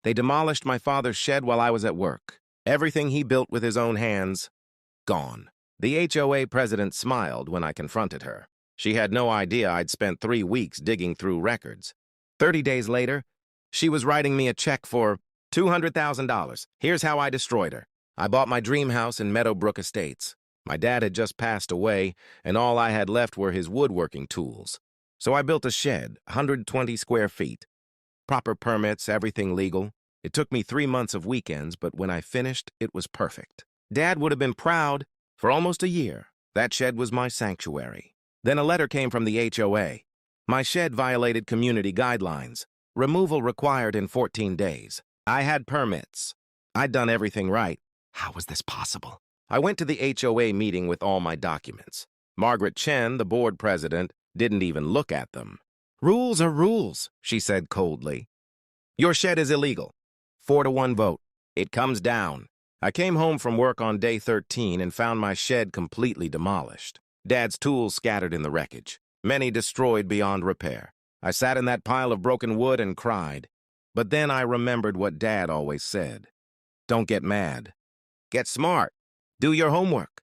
They demolished my father's shed while I was at work. Everything he built with his own hands, gone. The HOA president smiled when I confronted her. She had no idea I'd spent 3 weeks digging through records. 30 days later, she was writing me a check for $200,000. Here's how I destroyed her. I bought my dream house in Meadowbrook Estates. My dad had just passed away, and all I had left were his woodworking tools. So I built a shed, 120 square feet. Proper permits, everything legal. It took me 3 months of weekends, but when I finished, it was perfect. Dad would have been proud. For almost a year, that shed was my sanctuary. Then a letter came from the HOA. My shed violated community guidelines. Removal required in 14 days. I had permits. I'd done everything right. How was this possible? I went to the HOA meeting with all my documents. Margaret Chen, the board president, didn't even look at them. Rules are rules, she said coldly. Your shed is illegal. 4-1 vote. It comes down. I came home from work on day 13 and found my shed completely demolished. Dad's tools scattered in the wreckage, many destroyed beyond repair. I sat in that pile of broken wood and cried. But then I remembered what Dad always said. Don't get mad. Get smart. Do your homework.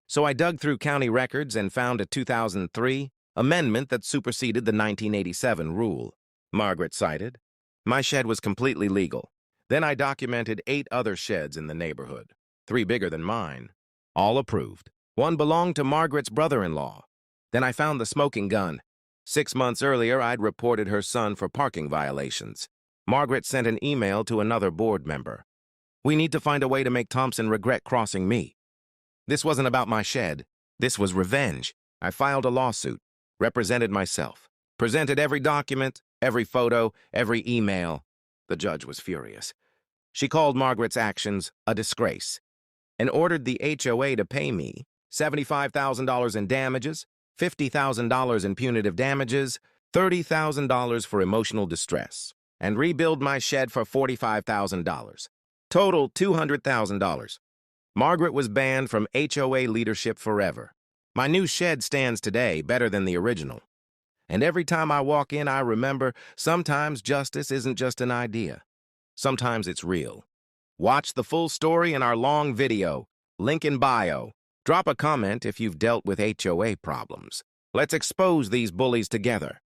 So I dug through county records and found a 2003 amendment that superseded the 1987 rule. Margaret cited. My shed was completely legal. Then I documented 8 other sheds in the neighborhood, 3 bigger than mine, all approved. One belonged to Margaret's brother-in-law. Then I found the smoking gun. 6 months earlier, I'd reported her son for parking violations. Margaret sent an email to another board member. We need to find a way to make Thompson regret crossing me. This wasn't about my shed. This was revenge. I filed a lawsuit, represented myself, presented every document, every photo, every email. The judge was furious. She called Margaret's actions a disgrace and ordered the HOA to pay me $75,000 in damages, $50,000 in punitive damages, $30,000 for emotional distress, and rebuild my shed for $45,000. Total $200,000. Margaret was banned from HOA leadership forever. My new shed stands today better than the original. And every time I walk in, I remember sometimes justice isn't just an idea. Sometimes it's real. Watch the full story in our long video, link in bio. Drop a comment if you've dealt with HOA problems. Let's expose these bullies together.